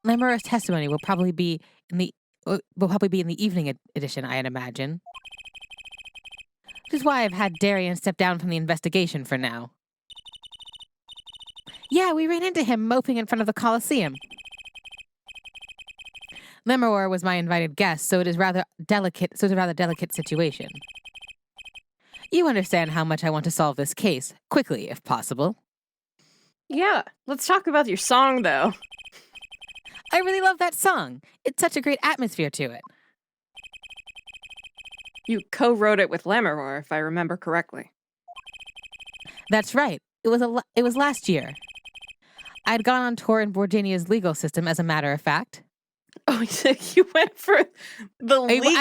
Lameror's testimony will probably be in the evening edition, I'd imagine. Which is why I've had Darian step down from the investigation for now. Yeah, we ran into him moping in front of the Colosseum. Lameror was my invited guest, so it's a rather delicate situation. You understand how much I want to solve this case, quickly if possible. Yeah, let's talk about your song, though. I really love that song. It's such a great atmosphere to it. You co-wrote it with Lameror, if I remember correctly. That's right. It was last year. I'd gone on tour in Virginia's legal system, as a matter of fact. Oh, you went for the legal...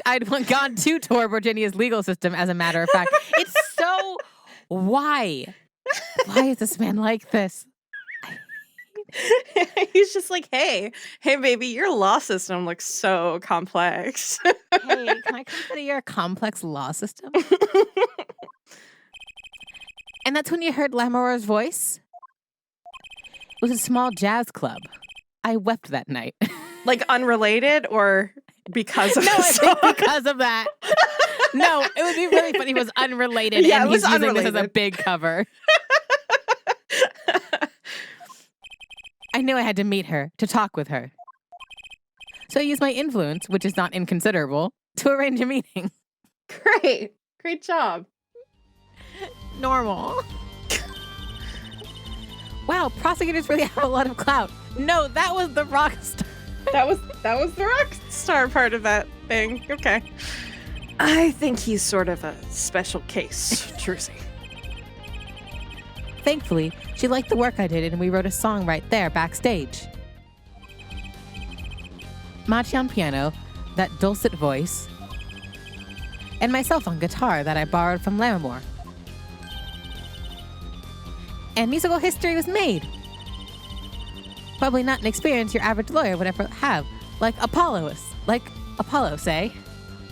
I'd gone to tour Virginia's legal system, as a matter of fact. It's so... Why? Why is this man like this? He's just like, hey, baby, your law system looks so complex. Hey, can I come to your complex law system? And that's when you heard Lameror's voice? It was a small jazz club. I wept that night. Like unrelated or because of No, I think because of that. No, it would be really funny if it was unrelated and he's using this as a big cover. I knew I had to meet her, to talk with her. So I used my influence, which is not inconsiderable, to arrange a meeting. Great job. Normal. Wow, prosecutors really have a lot of clout. No, that was the rock star. That was the rock star part of that thing. Okay. I think he's sort of a special case, Trucy. Thankfully, she liked the work I did, and we wrote a song right there backstage. Machi on piano, that dulcet voice, and myself on guitar that I borrowed from Lameror. And musical history was made. Probably not an experience your average lawyer would ever have, like Apollo, say.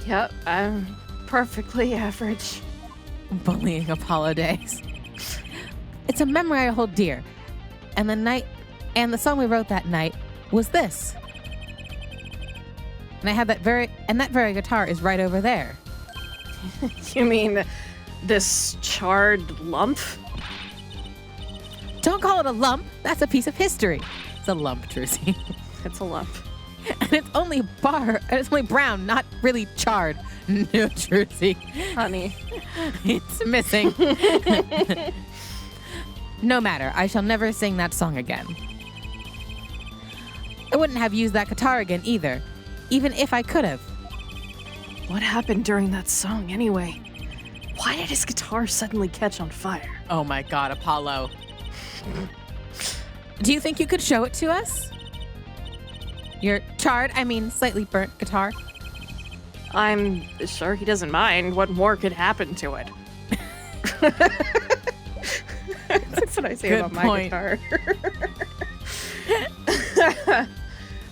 Yep, I'm perfectly average. Bullying Apollo days. It's a memory I hold dear. And the song we wrote that night was this. And I have that very guitar is right over there. You mean this charred lump? Don't call it a lump. That's a piece of history. It's a lump, Trucy. It's a lump. And it's only brown, not really charred. No, Trucy. Honey. It's missing. No matter, I shall never sing that song again. I wouldn't have used that guitar again either, even if I could have. What happened during that song anyway? Why did his guitar suddenly catch on fire? Oh my God, Apollo. Do you think you could show it to us? Your slightly burnt guitar? I'm sure he doesn't mind. What more could happen to it? That's what I say about my guitar.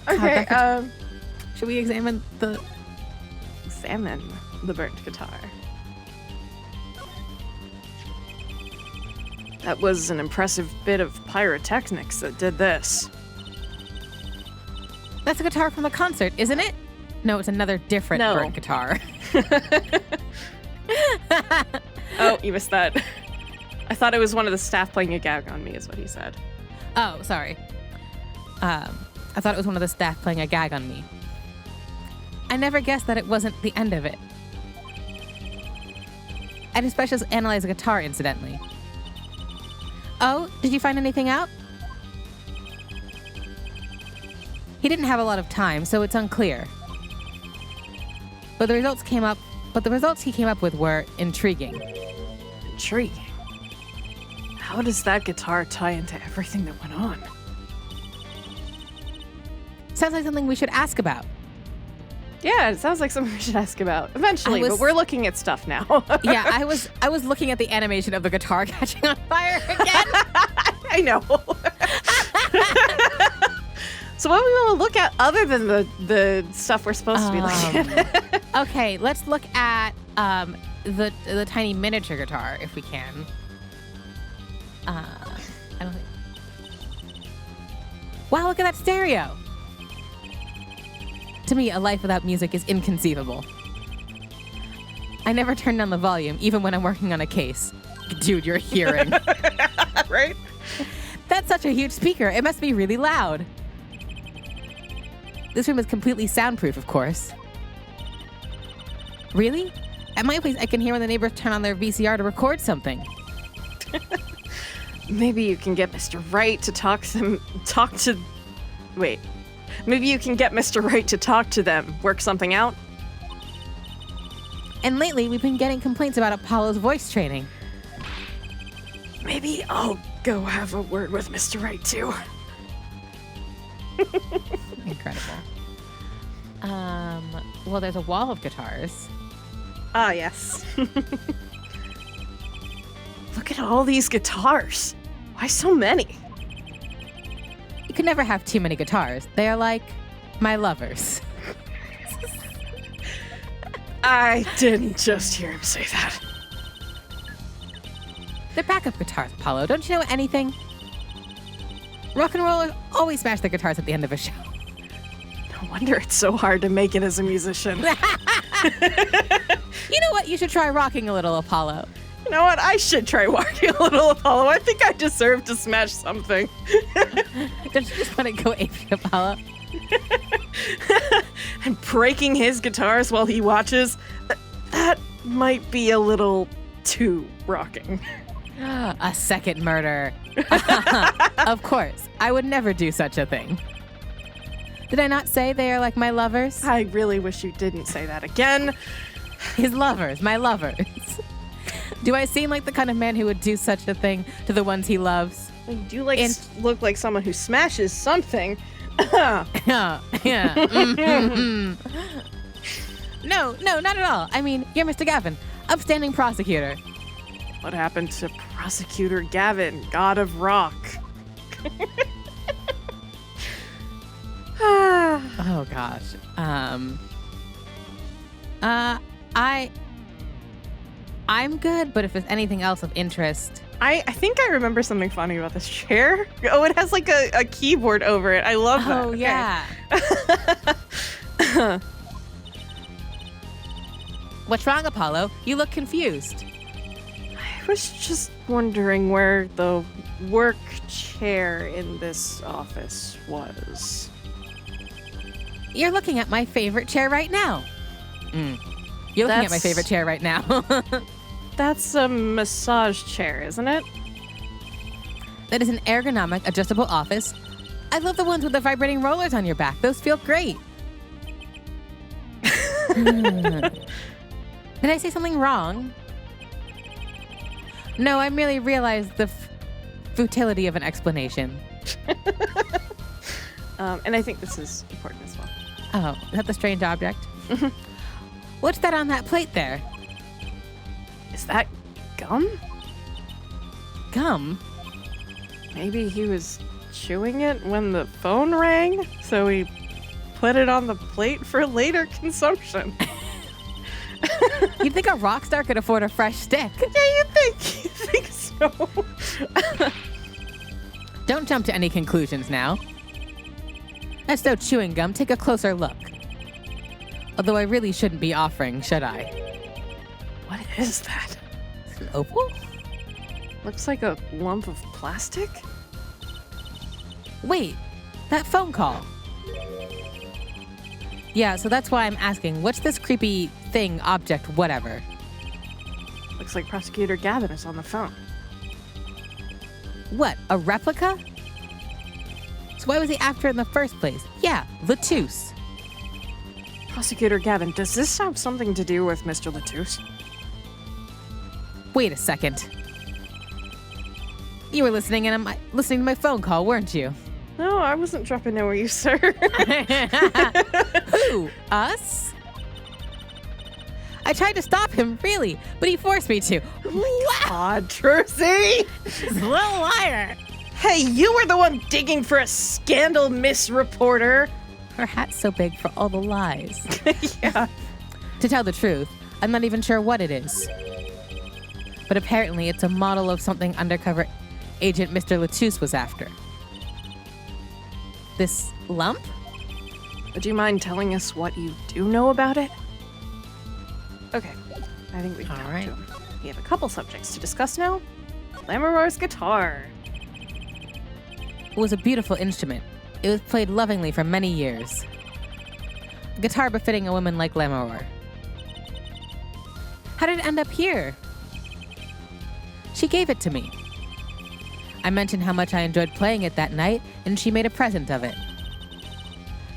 Okay, should we examine the burnt guitar? That was an impressive bit of pyrotechnics that did this. That's a guitar from the concert, isn't it? No, it's another different burnt guitar. Oh, you missed that. I thought it was one of the staff playing a gag on me, is what he said. Oh, sorry. I thought it was one of the staff playing a gag on me. I never guessed that it wasn't the end of it. I had a specialist analyze a guitar, incidentally. Oh, did you find anything out? He didn't have a lot of time, so it's unclear. But the results he came up with were intriguing. Intriguing? How does that guitar tie into everything that went on? Sounds like something we should ask about. Yeah, it sounds like something we should ask about eventually, but we're looking at stuff now. Yeah, I was looking at the animation of the guitar catching on fire again. I know. So what do we want to look at other than the stuff we're supposed to be looking at? Okay, let's look at the tiny miniature guitar if we can. I don't think. Wow, look at that stereo. To me, a life without music is inconceivable. I never turn down the volume, even when I'm working on a case. Dude, you're hearing. Right? That's such a huge speaker. It must be really loud. This room is completely soundproof, of course. Really? At my place, I can hear when the neighbors turn on their VCR to record something. Maybe you can get Mr. Wright to Wait. Maybe you can get Mr. Wright to talk to them, work something out? And lately, we've been getting complaints about Apollo's voice training. Maybe I'll go have a word with Mr. Wright, too. Incredible. Well, there's a wall of guitars. Ah, yes. Look at all these guitars. Why so many? You can never have too many guitars. They are like my lovers. I didn't just hear him say that. They're backup guitars, Apollo. Don't you know anything? Rock and rollers always smash their guitars at the end of a show. No wonder it's so hard to make it as a musician. You know what? You should try rocking a little, Apollo. You know what? I should try walking a little, Apollo. I think I deserve to smash something. Don't you just want to go ape Apollo? And breaking his guitars while he watches, that might be a little too rocking. A second murder. Of course. I would never do such a thing. Did I not say they are like my lovers? I really wish you didn't say that again. His lovers, my lovers. Do I seem like the kind of man who would do such a thing to the ones he loves? You do look like someone who smashes something. Yeah. No, not at all. I mean, you're Mr. Gavin, upstanding prosecutor. What happened to Prosecutor Gavin, God of Rock? Oh gosh. I'm good, but if there's anything else of interest. I think I remember something funny about this chair. Oh, it has like a keyboard over it. I love that. Oh, yeah. What's wrong, Apollo? You look confused. I was just wondering where the work chair in this office was. You're looking at my favorite chair right now. You're looking at my favorite chair right now. That's a massage chair, isn't it? That is an ergonomic, adjustable office. I love the ones with the vibrating rollers on your back. Those feel great. Did I say something wrong? No, I merely realized the futility of an explanation. And I think this is important as well. Oh, is that the strange object? What's that on that plate there? Is that gum? Gum? Maybe he was chewing it when the phone rang, so he put it on the plate for later consumption. You'd think a rock star could afford a fresh stick. Yeah, you think so. Don't jump to any conclusions now. That's no chewing gum. Take a closer look. Although I really shouldn't be offering, should I? What is that? An opal? Looks like a lump of plastic? Wait, that phone call. Yeah, so that's why I'm asking, what's this creepy thing, object, whatever? Looks like Prosecutor Gavin is on the phone. What, a replica? So why was he after it in the first place? Yeah, Latouche. Prosecutor Gavin, does this have something to do with Mr. Latouche? Wait a second. You were listening to my phone call, weren't you? No, I wasn't dropping in with you, sir. Who? Us? I tried to stop him, really, but he forced me to. God, Trucy! Little liar. Hey, you were the one digging for a scandal, Miss Reporter. Her hat's so big for all the lies. Yeah. To tell the truth, I'm not even sure what it is. But apparently it's a model of something undercover agent Mr. Latouche was after. This lump? Would you mind telling us what you do know about it? Okay, I think we've talked to him. We have a couple subjects to discuss now. Lameror's guitar. It was a beautiful instrument. It was played lovingly for many years. A guitar befitting a woman like Lameror. How did it end up here? She gave it to me. I mentioned how much I enjoyed playing it that night, and she made a present of it.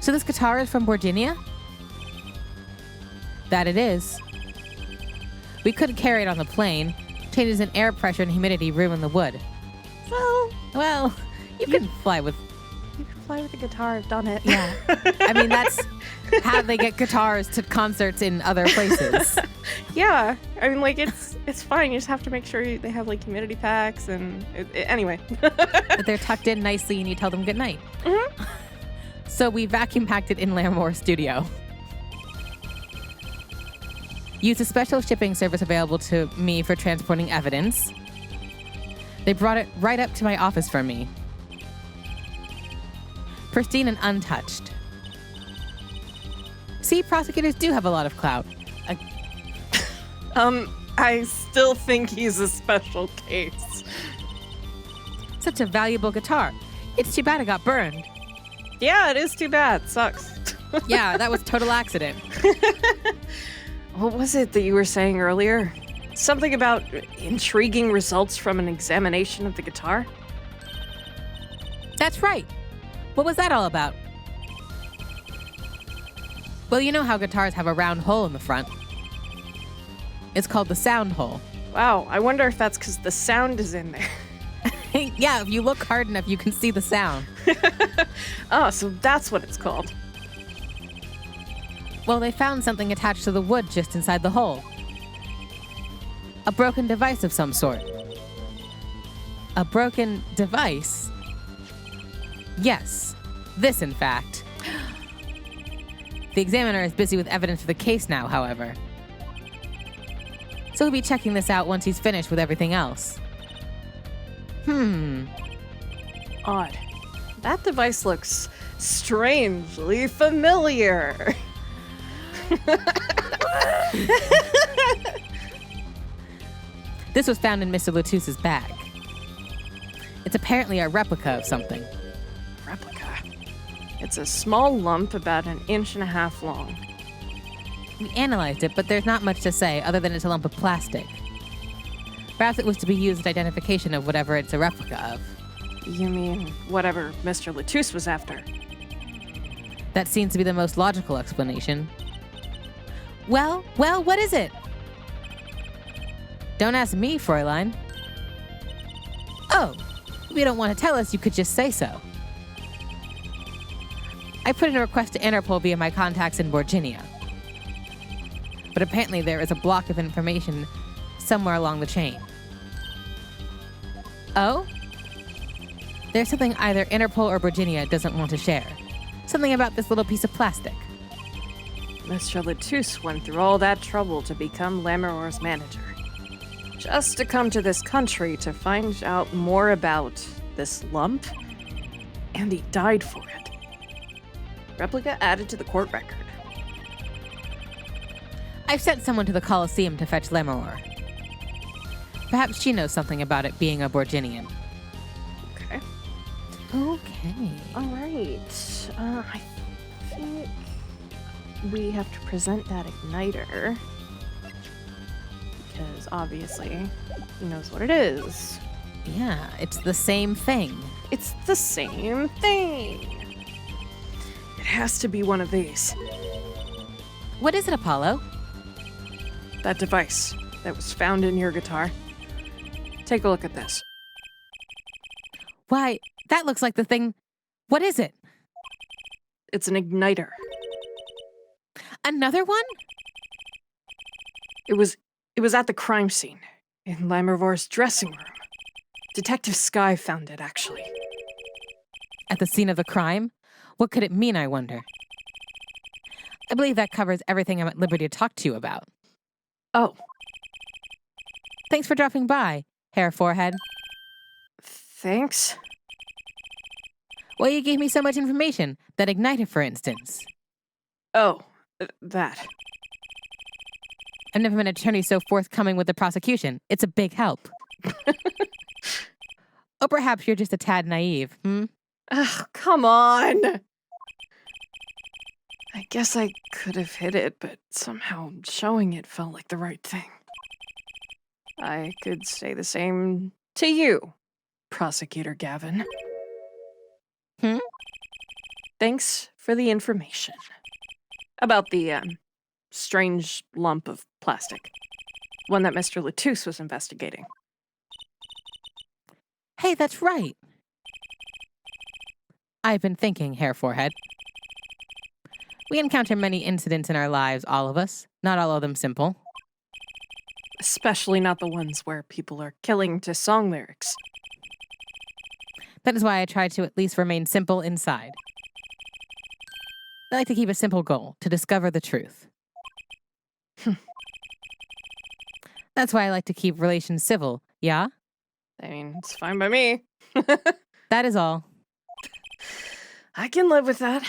So this guitar is from Virginia? That it is. We couldn't carry it on the plane. Changes in air pressure and humidity ruin the wood. Well, you can fly with... You can fly with a guitar, I've done it. Yeah. I mean, that's how they get guitars to concerts in other places. Yeah. I mean, like, it's fine. You just have to make sure they have, like, humidity packs and... anyway. That they're tucked in nicely and you tell them good night. Mm-hmm. So we vacuum packed it in Lameror's studio. Used a special shipping service available to me for transporting evidence. They brought it right up to my office for me. Pristine and untouched. See, prosecutors do have a lot of clout. I still think he's a special case. Such a valuable guitar. It's too bad it got burned. Yeah, it is too bad. Sucks. Yeah, that was total accident. What was it that you were saying earlier? Something about intriguing results from an examination of the guitar? That's right. What was that all about? Well, you know how guitars have a round hole in the front. It's called the sound hole. Wow, I wonder if that's because the sound is in there. Yeah, if you look hard enough, you can see the sound. Oh, so that's what it's called. Well, they found something attached to the wood just inside the hole. A broken device of some sort. A broken device? Yes, this in fact. The examiner is busy with evidence for the case now, however. So he'll be checking this out once he's finished with everything else. Odd. That device looks strangely familiar. This was found in Mr. Latus's bag. It's apparently a replica of something. Replica. It's a small lump about 1.5 inches long. We analyzed it, but there's not much to say other than it's a lump of plastic. Perhaps it was to be used as identification of whatever it's a replica of. You mean whatever Mr. Latus was after? That seems to be the most logical explanation. Well, what is it? Don't ask me, Fräulein. Oh, if you don't want to tell us, you could just say so. I put in a request to Interpol via my contacts in Virginia. But apparently there is a block of information somewhere along the chain. Oh? There's something either Interpol or Virginia doesn't want to share. Something about this little piece of plastic. Mr. Latus went through all that trouble to become Lameror's manager. Just to come to this country to find out more about this lump, and he died for it. Replica added to the court record. I've sent someone to the Colosseum to fetch Lameror. Perhaps she knows something about it being a Borginian. Okay. Okay. All right. I think we have to present that igniter. Because obviously, he knows what it is. Yeah, it's the same thing. It's the same thing. It has to be one of these. What is it, Apollo? That device that was found in your guitar. Take a look at this. Why, that looks like the thing. What is it? It's an igniter. Another one? It was at the crime scene, in Lameror's dressing room. Detective Skye found it, actually. At the scene of the crime? What could it mean, I wonder? I believe that covers everything I'm at liberty to talk to you about. Oh. Thanks for dropping by, Hair Forehead. Thanks? Well, you gave me so much information. That igniter, for instance. Oh, that. I've never been an attorney so forthcoming with the prosecution. It's a big help. Or perhaps you're just a tad naive, hmm? Ugh, come on! I guess I could have hid it, but somehow showing it felt like the right thing. I could say the same to you, Prosecutor Gavin. Hmm? Thanks for the information. About the, strange lump of plastic. One that Mr. Latouche was investigating. Hey, that's right. I've been thinking, Hair Forehead. We encounter many incidents in our lives, all of us. Not all of them simple. Especially not the ones where people are killing to song lyrics. That is why I try to at least remain simple inside. I like to keep a simple goal, to discover the truth. That's why I like to keep relations civil, yeah? I mean, it's fine by me. That is all. I can live with that.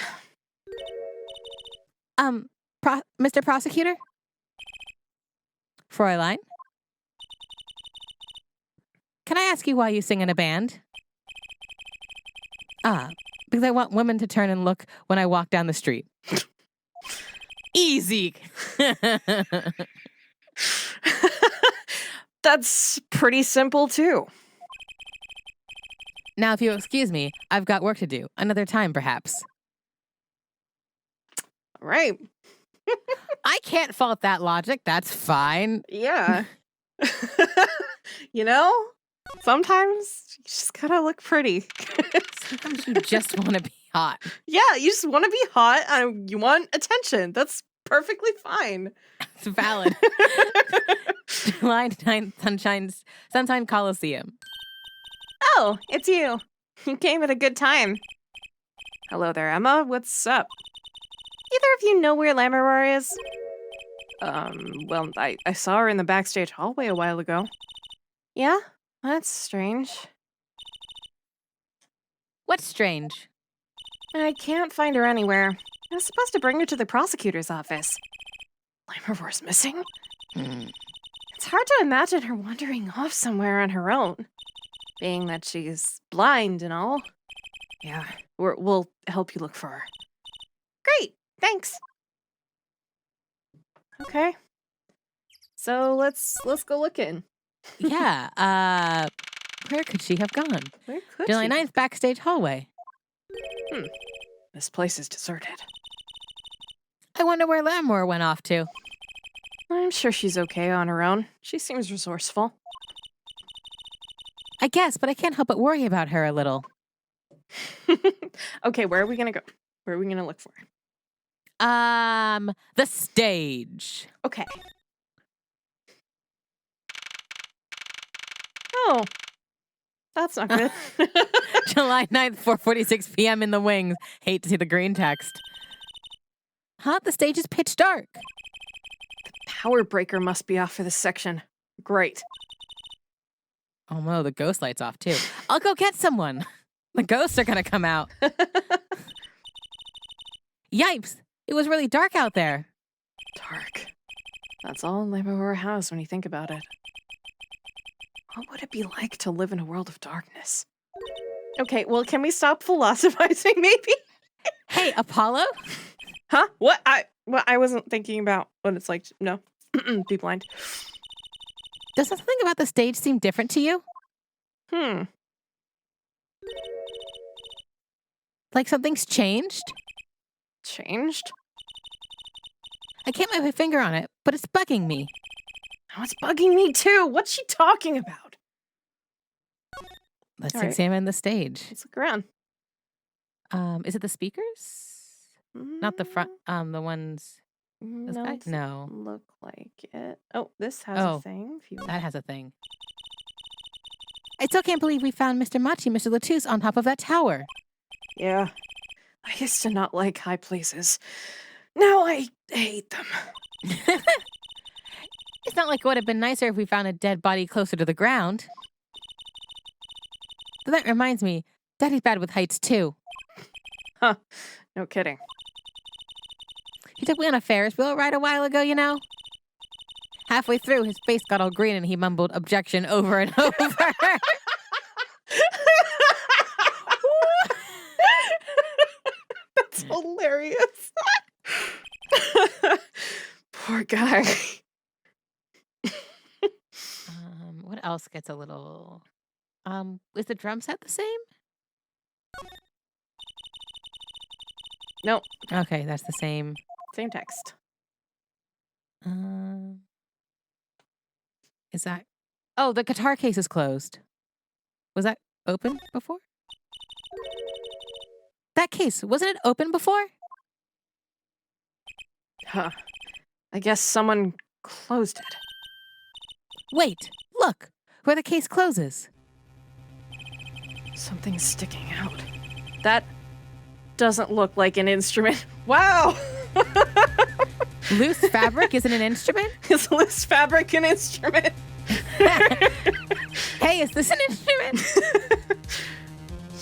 Mr. Prosecutor? Fräulein? Can I ask you why you sing in a band? Because I want women to turn and look when I walk down the street. Easy. That's pretty simple, too. Now, if you'll excuse me, I've got work to do. Another time, perhaps. All right. I can't fault that logic. That's fine. Yeah. You know, sometimes you just gotta look pretty. Sometimes you just want to be hot. Yeah, you just want to be hot. You want attention. That's perfectly fine. It's valid. July 9th, Sunshine Coliseum. Oh, it's you. You came at a good time. Hello there, Emma. What's up? Either of you know where Lameror is? Well, I saw her in the backstage hallway a while ago. Yeah? That's strange. What's strange? I can't find her anywhere. I was supposed to bring her to the prosecutor's office. Lameror's missing? It's hard to imagine her wandering off somewhere on her own. Being that she's blind and all. Yeah, we'll help you look for her. Great, thanks. Okay. So let's go looking. Yeah, where could she have gone? Where could July she? 9th, backstage hallway. This place is deserted. I wonder where Lameror went off to. I'm sure she's okay on her own. She seems resourceful. I guess, but I can't help but worry about her a little. Okay, where are we gonna go? Where are we gonna look for her? The stage. Okay. Oh, that's not good. July 9th, 4:46 p.m. in the wings. Hate to see the green text. Huh? The stage is pitch dark. Power breaker must be off for this section. Great. Oh no, the ghost light's off too. I'll go get someone. The ghosts are gonna come out. Yipes! It was really dark out there. Dark. That's all Lameror has when you think about it. What would it be like to live in a world of darkness? Okay, well, can we stop philosophizing, maybe? Hey, Apollo? Huh? What? I wasn't thinking about what it's like to, no. Be blind. Does something about the stage seem different to you? Like something's changed? Changed? I can't put my finger on it, but it's bugging me. Now it's bugging me too. What's she talking about? Let's All right. examine the stage. Let's look around. Is it the speakers? Not the front, the ones... This No, guy? it No. doesn't look like it. Oh, this has Oh, a thing. If you want. That has a thing. I still can't believe we found Mr. Machi and Mr. Latouche on top of that tower. Yeah. I used to not like high places. Now I hate them. It's not like it would have been nicer if we found a dead body closer to the ground. But that reminds me, Daddy's bad with heights, too. Huh. No kidding. He took me on a Ferris wheel ride a while ago, you know? Halfway through, his face got all green and he mumbled objection over and over. That's hilarious. Poor guy. What else gets a little... is the drum set the same? Nope. Okay, that's the same. Same text. Is that... Oh, the guitar case is closed. Was that open before? That case, wasn't it open before? Huh. I guess someone closed it. Wait, look, where the case closes. Something's sticking out. That doesn't look like an instrument. Wow! Loose fabric isn't an instrument? Is loose fabric an instrument? Hey, is this an instrument?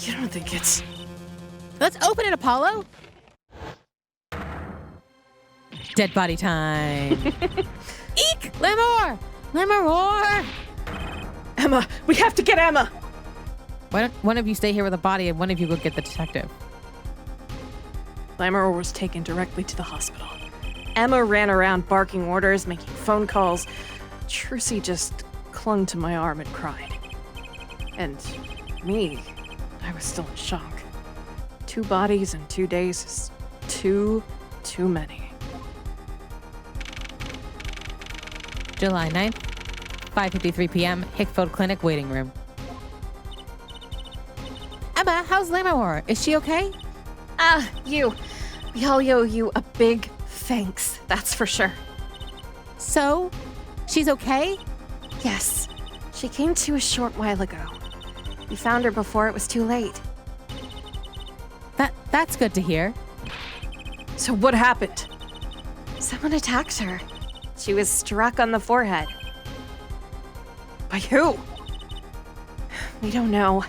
You don't think it's... Let's open it, Apollo. Dead body time. Eek! Lameror! Lameror! Emma! We have to get Emma! Why don't one of you stay here with the body and one of you go get the detective? Lameror was taken directly to the hospital. Emma ran around barking orders, making phone calls. Trucy just clung to my arm and cried. And me, I was still in shock. 2 bodies in 2 days is too many. July 9th, 5:53 p.m., Hickfield Clinic waiting room. Emma, how's Lameror? Is she okay? You. We all owe you a big thanks, that's for sure. So, she's okay? Yes. She came to a short while ago. We found her before it was too late. That's good to hear. So what happened? Someone attacked her. She was struck on the forehead. By who? We don't know.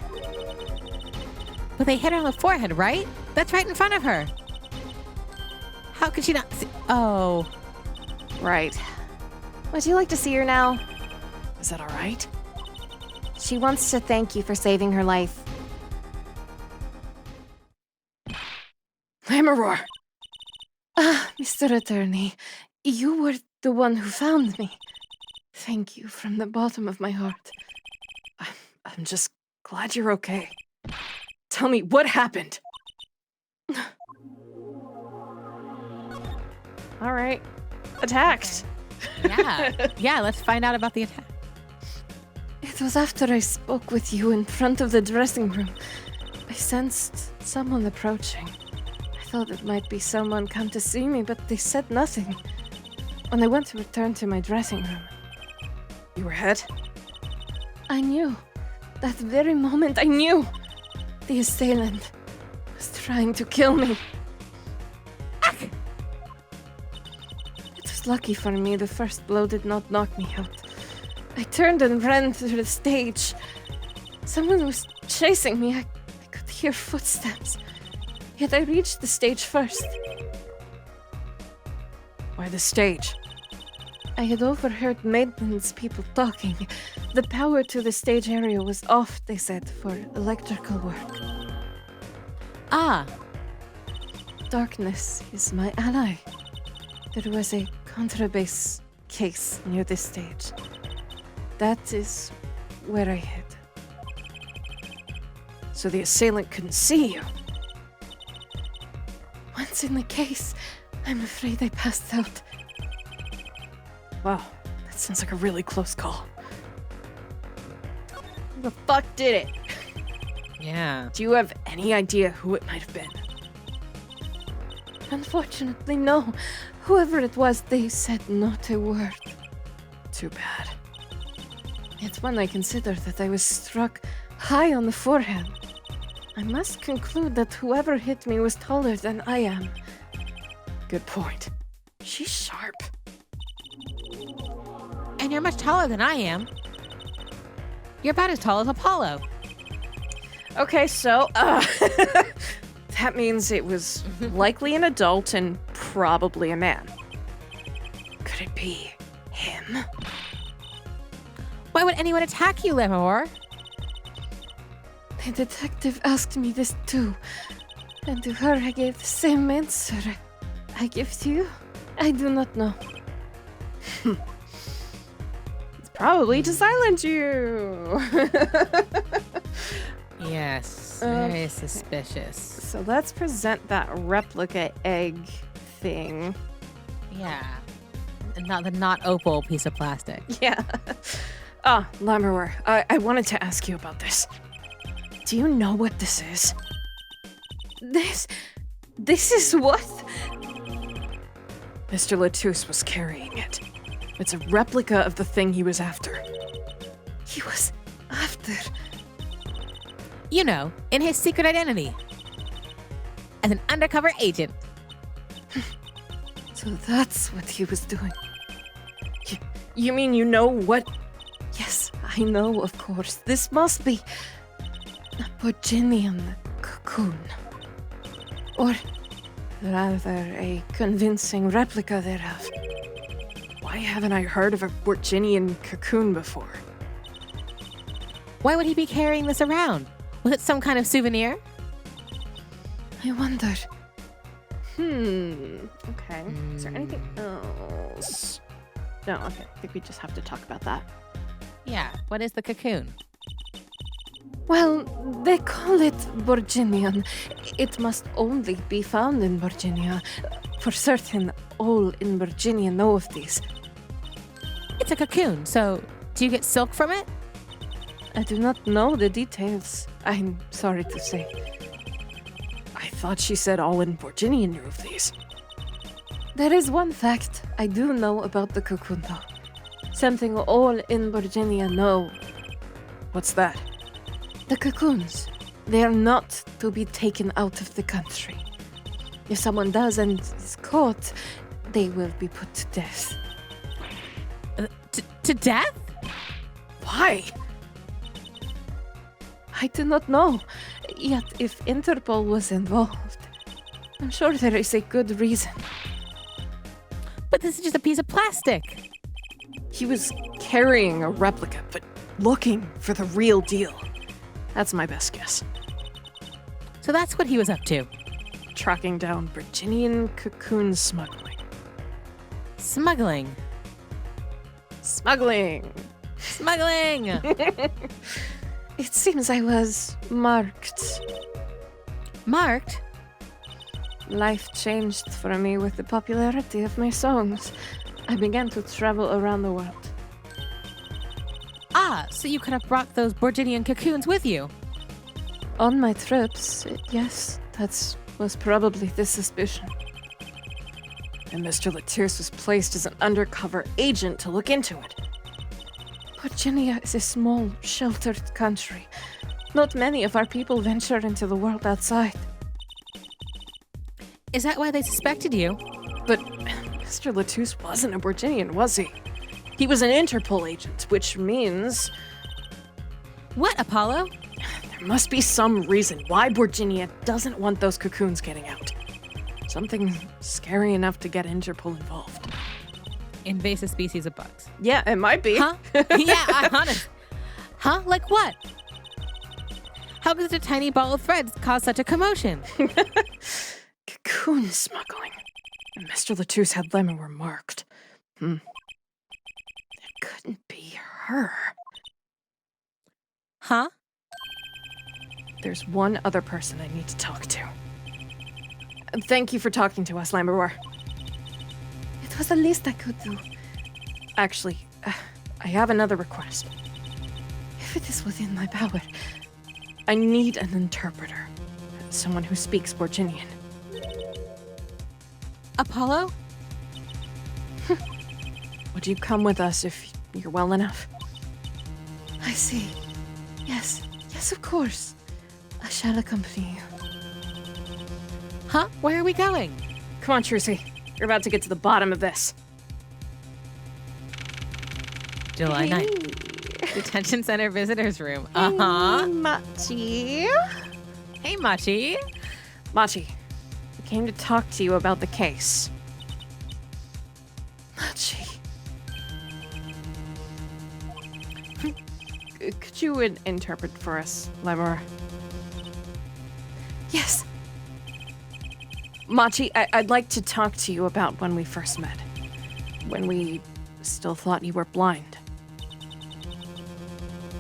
But they hit her on the forehead, right? That's right in front of her. How could she not see? Oh. Right. Would you like to see her now? Is that all right? She wants to thank you for saving her life. Lameror! Mr. Attorney, you were the one who found me. Thank you from the bottom of my heart. I'm just glad you're okay. Tell me, what happened? All right. Attacked. Yeah, let's find out about the attack. It was after I spoke with you in front of the dressing room. I sensed someone approaching. I thought it might be someone come to see me, but they said nothing. When I went to return to my dressing room... You were hit? I knew. That very moment, I knew. The assailant was trying to kill me. It was lucky for me the first blow did not knock me out. I turned and ran to the stage. Someone was chasing me. I could hear footsteps. Yet I reached the stage first. Why the stage? I had overheard maintenance people talking. The power to the stage area was off, they said, for electrical work. Ah. Darkness is my ally. There was a contrabass case near the stage. That is where I hid. So the assailant couldn't see you. Once in the case, I'm afraid I passed out. Wow, that sounds like a really close call. Who the fuck did it? Yeah. Do you have any idea who it might have been? Unfortunately, no. Whoever it was, they said not a word. Too bad. It's when I consider that I was struck high on the forehead. I must conclude that whoever hit me was taller than I am. Good point. She's sharp. And you're much taller than I am. You're about as tall as Apollo. Okay, so, that means it was likely an adult and probably a man. Could it be him? Why would anyone attack you, Lameror? The detective asked me this too, and to her I gave the same answer I give to you. I do not know. It's probably to silence you. Yes, very suspicious. So let's present that replica egg thing. Yeah. And not the not opal piece of plastic. Yeah. Lameror, I wanted to ask you about this. Do you know what this is? This is what? Mr. Latouche was carrying it. It's a replica of the thing he was after. He was after. You know, in his secret identity. As an undercover agent. So that's what he was doing. You mean you know what? Yes, I know, of course. This must be a Virginian cocoon. Or rather, a convincing replica thereof. Why haven't I heard of a Virginian cocoon before? Why would he be carrying this around? Was it some kind of souvenir? I wonder. Okay. Is there anything else? No, okay. I think we just have to talk about that. Yeah, what is the cocoon? Well, they call it Virginian. It must only be found in Virginia. For certain, all in Virginia know of these. It's a cocoon, so do you get silk from it? I do not know the details, I'm sorry to say. I thought she said all in Virginia knew of these. There is one fact I do know about the cocoon, though. Something all in Virginia know. What's that? The cocoons. They are not to be taken out of the country. If someone does and is caught, they will be put to death. To death? Why? I do not know. Yet, if Interpol was involved, I'm sure there is a good reason. But this is just a piece of plastic. He was carrying a replica, but looking for the real deal. That's my best guess. So that's what he was up to. Tracking down Virginian cocoon smuggling. Smuggling. Smuggling! Smuggling! It seems I was marked. Marked? Life changed for me with the popularity of my songs. I began to travel around the world. Ah, so you could have brought those Virginian cocoons with you. On my trips, yes, that was probably the suspicion. And Mr. Latouche was placed as an undercover agent to look into it. Virginia is a small, sheltered country. Not many of our people venture into the world outside. Is that why they suspected you? But Mr. Latouche wasn't a Virginian, was he? He was an Interpol agent, which means What, Apollo? there must be some reason why Virginia doesn't want those cocoons getting out. Something scary enough to get Interpol involved. Invasive species of bugs. Yeah, it might be. Huh? Yeah, honest. Huh? Like what? How could such a tiny ball of threads cause such a commotion? Cocoon smuggling. And Mr. Latouche had Lameror marked. It couldn't be her. Huh? There's one other person I need to talk to. And thank you for talking to us, Lameror. It was the least I could do. Actually, I have another request. If it is within my power. I need an interpreter. Someone who speaks Virginian. Apollo? Would you come with us if you're well enough? I see. Yes, yes, of course. I shall accompany you. Huh? Where are we going? Come on, Trucy. You're about to get to the bottom of this. July 9th. Detention center visitors room. Uh-huh. Machi. Hey, Machi. Machi, I came to talk to you about the case. Machi. Could you interpret for us, Lameror? Yes. Machi, I'd like to talk to you about when we first met. When we still thought you were blind.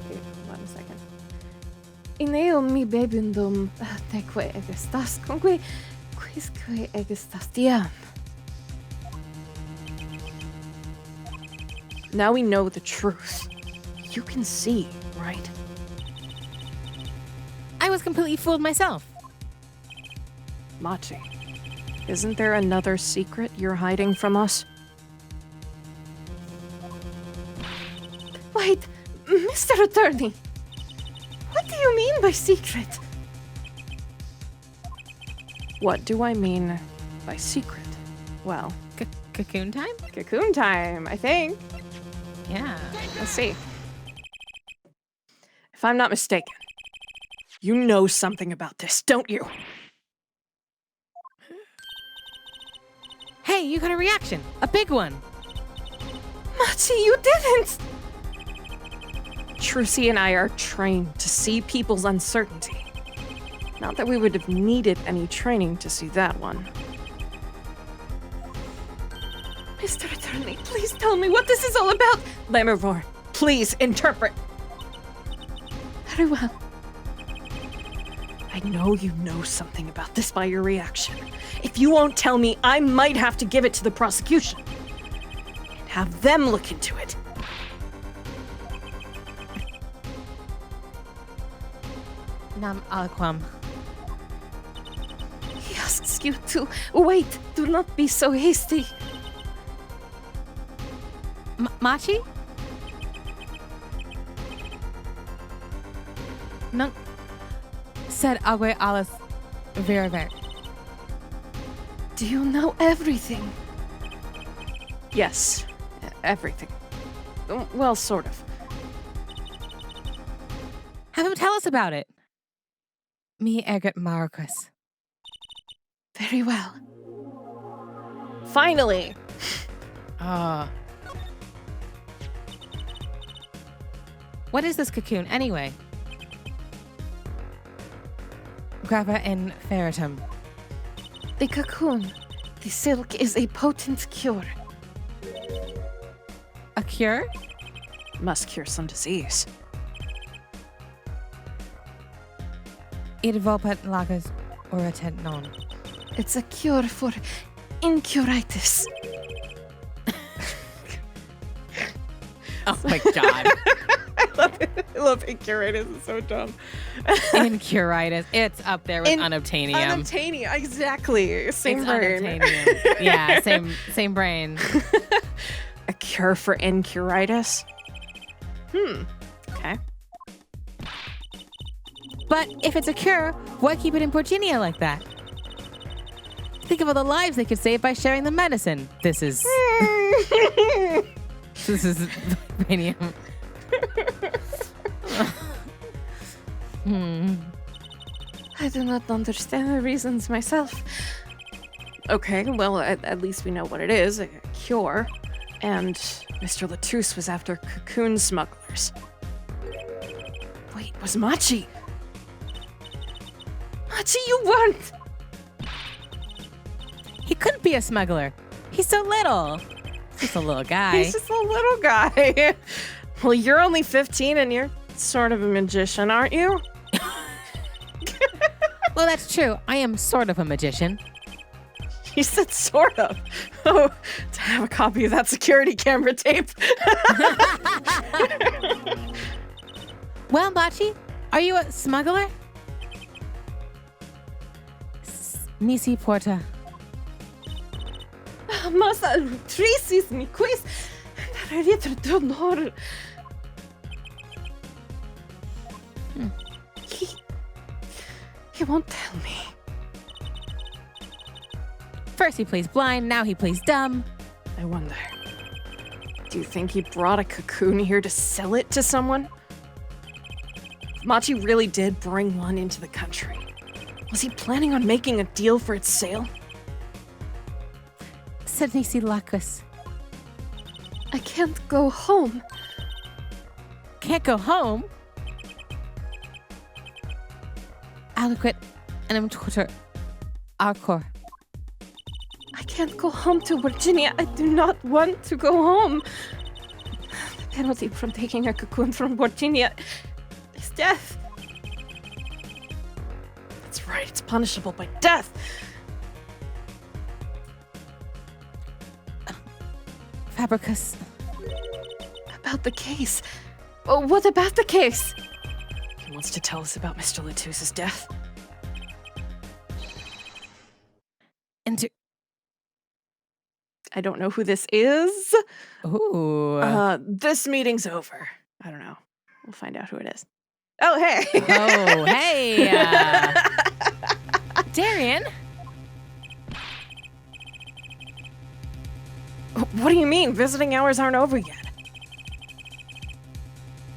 Okay, 1 second. Ineo mi bebundum te que egestas conque quisque egestas diam. Now we know the truth. You can see, right? I was completely fooled myself. Machi, isn't there another secret you're hiding from us? Wait, Mr. Attorney. What do you mean by secret? What do I mean by secret? Well, Cocoon time? cocoon time, I think. Yeah. Let's see. If I'm not mistaken, you know something about this, don't you? Hey, you got a reaction. A big one. Machi, you didn't! Trucy and I are trained to see people's uncertainty. Not that we would have needed any training to see that one. Mr. Attorney, please tell me what this is all about. Lameror, please interpret. Very well. I know you know something about this by your reaction. If you won't tell me, I might have to give it to the prosecution. And have them look into it. Nam aliquam. He asks you to wait. Do not be so hasty. Machi? Nunc sed ague alis veraver. Do you know everything? Yes, everything. Well, sort of. Have him tell us about it. Me erget Marcus. Very well. Finally! What is this cocoon, anyway? Grava in ferritum. The cocoon, the silk, is a potent cure. A cure? Must cure some disease. Id volpat lagas oratet non. It's a cure for incuritis. Oh my god. I love incuritis, it's so dumb. Incuritis. It's up there with unobtainium. Unobtainium, exactly. Same It's brain. unobtainium. Yeah, same brain. A cure for incuritis? Okay. But if it's a cure, why keep it in Virginia like that? Think of all the lives they could save by sharing the medicine. This is vibranium. I do not understand the reasons myself. Okay, well, at least we know what it is, a cure. And Mr. Latouche was after cocoon smugglers. Wait, was Machi? Machi, you weren't! He couldn't be a smuggler. He's so little. He's just a little guy. He's just a little guy. Well, you're only 15 and you're sort of a magician, aren't you? Well, that's true. I am sort of a magician. You said sort of. Oh, to have a copy of that security camera tape. Well, Machi, are you a smuggler? Misi porta. Mas Tracy's mi quiz. He won't tell me. First he plays blind, now he plays dumb. I wonder. Do you think he brought a cocoon here to sell it to someone? If Machi really did bring one into the country, was he planning on making a deal for its sale? Sydney C. Lacus. I can't go home. Can't go home? Aliquid and Twitter. Arcor. I can't go home to Virginia. I do not want to go home. The penalty from taking a cocoon from Virginia is death. That's right, it's punishable by death. Fabricus. About the case. Oh, what about the case? He wants to tell us about Mr. Latus's death. I don't know who this is. Ooh. This meeting's over. I don't know. We'll find out who it is. Oh, hey. Oh, hey. Darian. What do you mean? Visiting hours aren't over yet.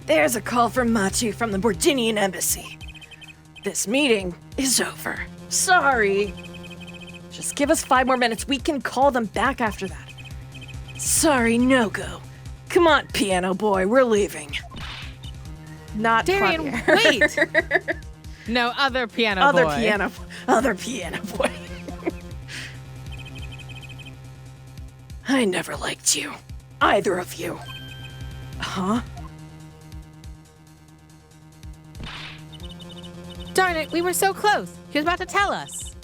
There's a call from Machi from the Borginian embassy. This meeting is over. Sorry. Just give us 5 more minutes. We can call them back after that. Sorry, no go. Come on, piano boy, we're leaving. Not Darian, Clavier. wait. No, other piano Other boy. Other piano boy. I never liked you. Either of you. Huh? Darn it, we were so close. He was about to tell us.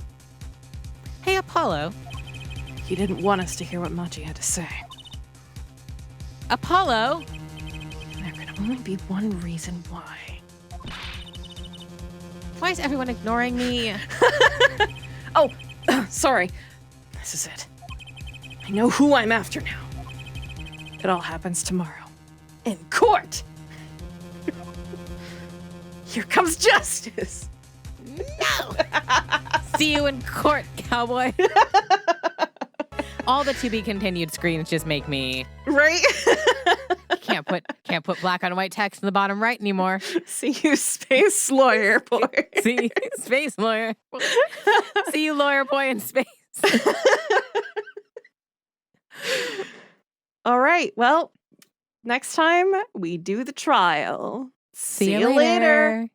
Hey, Apollo. He didn't want us to hear what Machi had to say. Apollo. There can only be one reason why. Why is everyone ignoring me? Oh, sorry. This is it. I know who I'm after now. It all happens tomorrow. In court! Here comes justice! No! See you in court, cowboy. All the to be continued screens just make me Right? can't put black on white text in the bottom right anymore. See you, space lawyer boy. See, space lawyer. See you, lawyer boy in space. All right, well, next time we do the trial. See you later.